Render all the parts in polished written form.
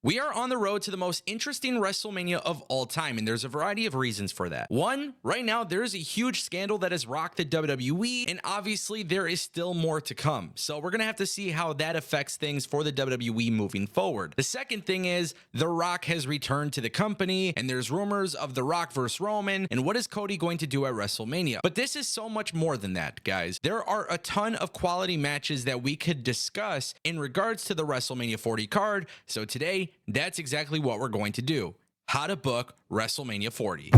We are on the road to the most interesting WrestleMania of all time, and there's a variety of reasons for that. One, right now, there's a huge scandal that has rocked the WWE, and obviously, there is still more to come. So, we're gonna have to see how that affects things for the WWE moving forward. The second thing is, The Rock has returned to the company, and there's rumors of The Rock versus Roman, and what is Cody going to do at WrestleMania? But this is so much more than that, guys. There are a ton of quality matches that we could discuss in regards to the WrestleMania 40 card, so today, that's exactly what we're going to do. How to book WrestleMania 40.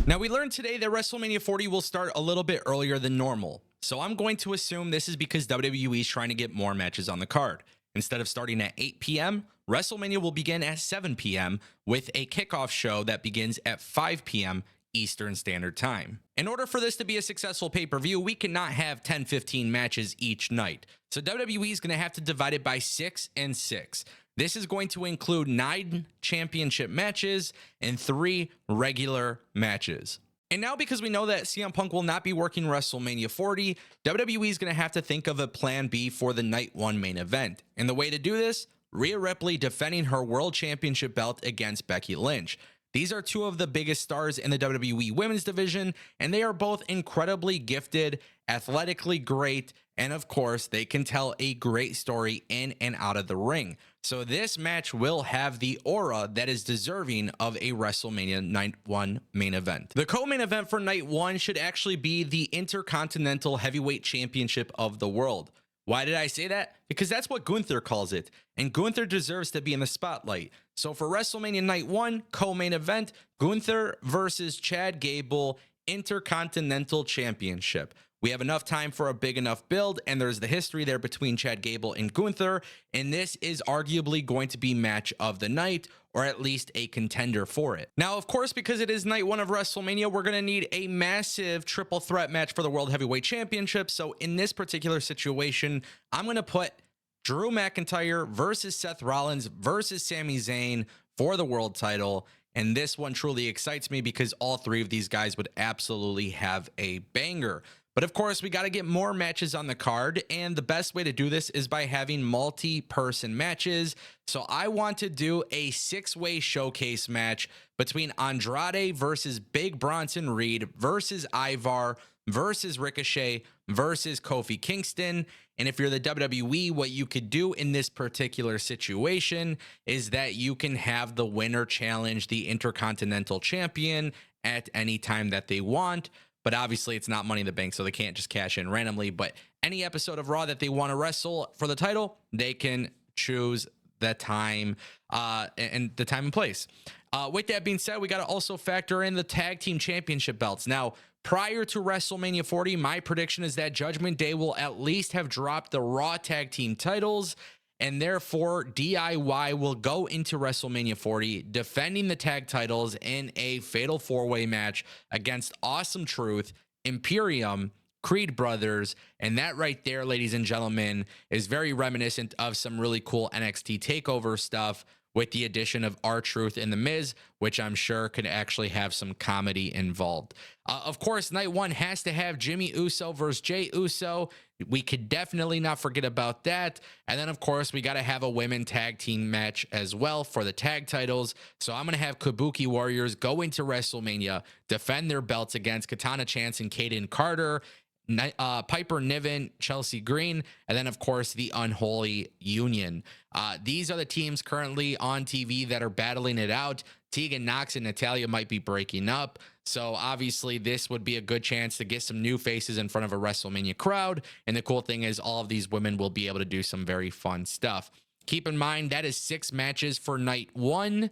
Now, we learned today that WrestleMania 40 will start a little bit earlier than normal. So I'm going to assume this is because WWE is trying to get more matches on the card. Instead of starting at 8 p.m., WrestleMania will begin at 7 p.m. with a kickoff show that begins at 5 p.m. Eastern Standard Time. In order for this to be a successful pay-per-view, we cannot have 10-15 matches each night. So WWE is going to have to divide it by 6 and 6. This is going to include 9 championship matches and 3 regular matches. And now, because we know that CM Punk will not be working WrestleMania 40, WWE is going to have to think of a plan B for the night 1 main event. And the way to do this, Rhea Ripley defending her World Championship belt against Becky Lynch. These are two of the biggest stars in the WWE women's division, and they are both incredibly gifted, athletically great, and of course, they can tell a great story in and out of the ring. So this match will have the aura that is deserving of a WrestleMania Night 1 main event. The co-main event for Night 1 should actually be the Intercontinental Heavyweight Championship of the world. Why did I say that? Because that's what Gunther calls it, and Gunther deserves to be in the spotlight. So for WrestleMania Night 1 co-main event, Gunther versus Chad Gable Intercontinental Championship. We have enough time for a big enough build, and there's the history there between Chad Gable and Gunther, and this is arguably going to be match of the night, or at least a contender for it. Now, of course, because it is night 1 of WrestleMania, we're going to need a massive triple threat match for the World Heavyweight Championship. So in this particular situation, I'm going to put Drew McIntyre versus Seth Rollins versus Sami Zayn for the world title. And this one truly excites me because all 3 of these guys would absolutely have a banger. But of course, we got to get more matches on the card, and the best way to do this is by having multi-person matches. So I want to do a 6-way showcase match between Andrade versus Big Bronson Reed versus Ivar versus Ricochet versus Kofi Kingston. And if you're the WWE, what you could do in this particular situation is that you can have the winner challenge the Intercontinental Champion at any time that they want. But obviously, it's not Money in the Bank, so they can't just cash in randomly. But any episode of Raw that they want to wrestle for the title, they can choose the time and the time and place. With that being said, we got to also factor in the tag team championship belts. Now, prior to WrestleMania 40, my prediction is that Judgment Day will at least have dropped the Raw tag team titles, and therefore DIY will go into WrestleMania 40 defending the tag titles in a fatal 4-way match against Awesome Truth, Imperium, Creed Brothers, and that right there, ladies and gentlemen, is very reminiscent of some really cool NXT TakeOver stuff with the addition of R-Truth and The Miz, which I'm sure could actually have some comedy involved. Of course, night 1 has to have Jimmy Uso versus Jey Uso. We could definitely not forget about that. And then, of course, we got to have a women tag team match as well for the tag titles. So I'm going to have Kabuki Warriors go into WrestleMania, defend their belts against Katana Chance and Kaden Carter, Piper Niven, Chelsea Green, and then, of course, the Unholy Union. These are the teams currently on TV that are battling it out. Tegan Nox and Natalya might be breaking up. So obviously this would be a good chance to get some new faces in front of a WrestleMania crowd. And the cool thing is all of these women will be able to do some very fun stuff. Keep in mind that is 6 matches for night 1.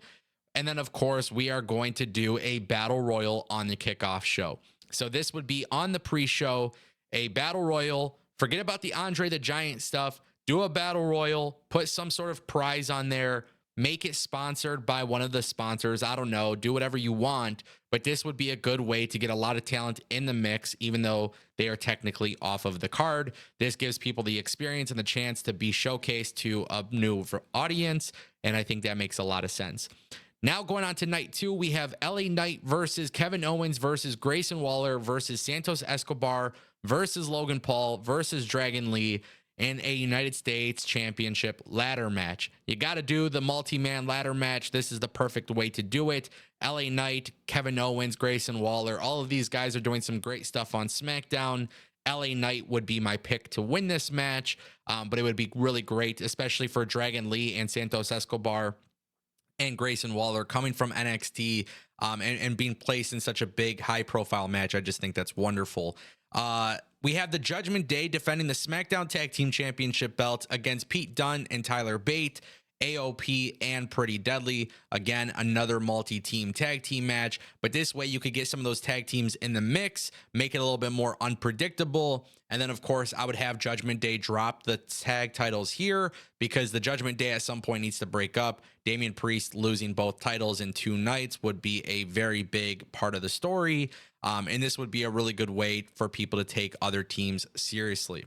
And then, of course, we are going to do a battle royal on the kickoff show. So this would be on the pre-show, a battle royal. Forget about the Andre the Giant stuff. Do a battle royal, put some sort of prize on there, make it sponsored by one of the sponsors. I don't know, do whatever you want, but this would be a good way to get a lot of talent in the mix, even though they are technically off of the card. This gives people the experience and the chance to be showcased to a new audience, and I think that makes a lot of sense. Now going on to night 2, we have LA Knight versus Kevin Owens versus Grayson Waller versus Santos Escobar versus Logan Paul versus Dragon Lee. in a United States Championship ladder match. You got to do the multi-man ladder match. This is the perfect way to do it. LA Knight, Kevin Owens, Grayson Waller, all of these guys are doing some great stuff on SmackDown. LA Knight would be my pick to win this match, but it would be really great, especially for Dragon Lee and Santos Escobar and Grayson Waller coming from NXT, and being placed in such a big, high-profile match. I just think that's wonderful. We have the Judgment Day defending the SmackDown Tag Team Championship belt against Pete Dunne and Tyler Bate, AOP, and Pretty Deadly. Again, another multi-team tag team match, but this way you could get some of those tag teams in the mix, make it a little bit more unpredictable. And then, of course, I would have Judgment Day drop the tag titles here because the Judgment Day at some point needs to break up. Damian Priest losing both titles in 2 nights would be a very big part of the story. And this would be a really good way for people to take other teams seriously.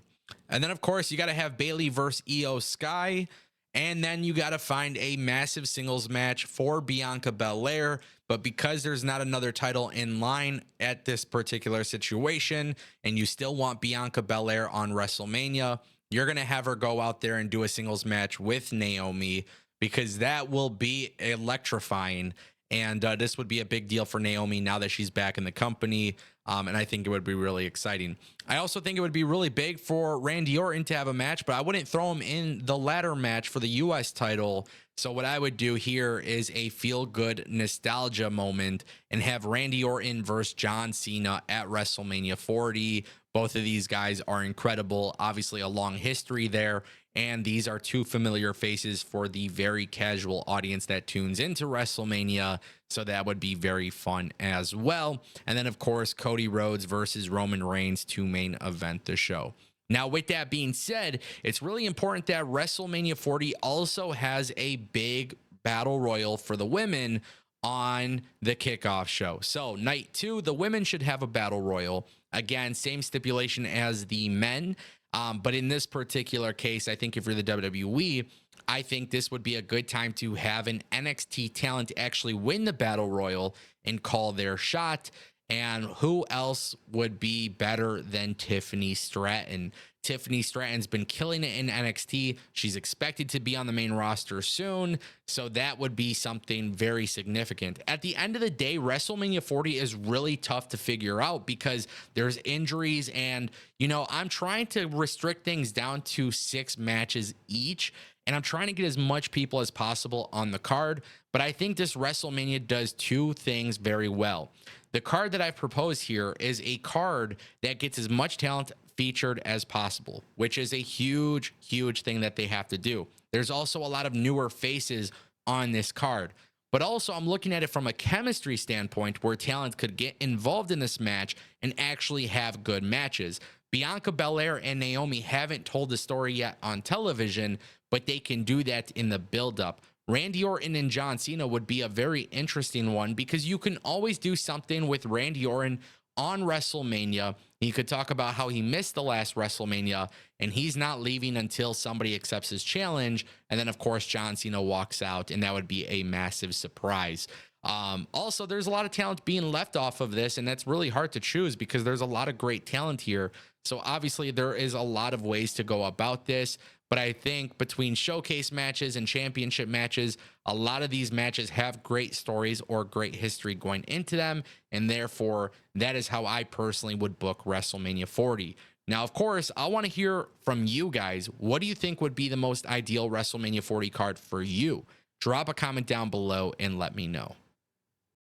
And then, of course, you got to have Bayley versus Io Sky. And then you got to find a massive singles match for Bianca Belair. But because there's not another title in line at this particular situation, and you still want Bianca Belair on WrestleMania, you're going to have her go out there and do a singles match with Naomi, because that will be electrifying. And this would be a big deal for Naomi now that she's back in the company. And I think it would be really exciting. I also think it would be really big for Randy Orton to have a match, but I wouldn't throw him in the ladder match for the US title. So what I would do here is a feel-good nostalgia moment and have Randy Orton versus John Cena at WrestleMania 40. Both of these guys are incredible. Obviously, a long history there. And these are 2 familiar faces for the very casual audience that tunes into WrestleMania. So that would be very fun as well. And then, of course, Cody Rhodes versus Roman Reigns to main event the show. Now, with that being said, it's really important that WrestleMania 40 also has a big battle royal for the women on the kickoff show. So night 2, the women should have a battle royal. Again, same stipulation as the men. But in this particular case, I think if you're the WWE, I think this would be a good time to have an NXT talent actually win the battle royal and call their shot. And who else would be better than Tiffany Stratton? Tiffany Stratton's been killing it in NXT. She's expected to be on the main roster soon. So that would be something very significant. At the end of the day, WrestleMania 40 is really tough to figure out because there's injuries. And, you know, I'm trying to restrict things down to 6 matches each. And I'm trying to get as much people as possible on the card. But I think this WrestleMania does 2 things very well. The card that I've proposed here is a card that gets as much talent featured as possible, which is a huge, huge thing that they have to do. There's also a lot of newer faces on this card. But also I'm looking at it from a chemistry standpoint where talent could get involved in this match and actually have good matches. Bianca Belair and Naomi haven't told the story yet on television, but they can do that in the build-up. Randy Orton and John Cena would be a very interesting one because you can always do something with Randy Orton on WrestleMania. He could talk about how he missed the last WrestleMania and he's not leaving until somebody accepts his challenge. And then, of course, John Cena walks out and that would be a massive surprise. Also, there's a lot of talent being left off of this, and that's really hard to choose because there's a lot of great talent here. So obviously there is a lot of ways to go about this. But I think between showcase matches and championship matches, a lot of these matches have great stories or great history going into them. And therefore, that is how I personally would book WrestleMania 40. Now, of course, I want to hear from you guys. What do you think would be the most ideal WrestleMania 40 card for you? Drop a comment down below and let me know.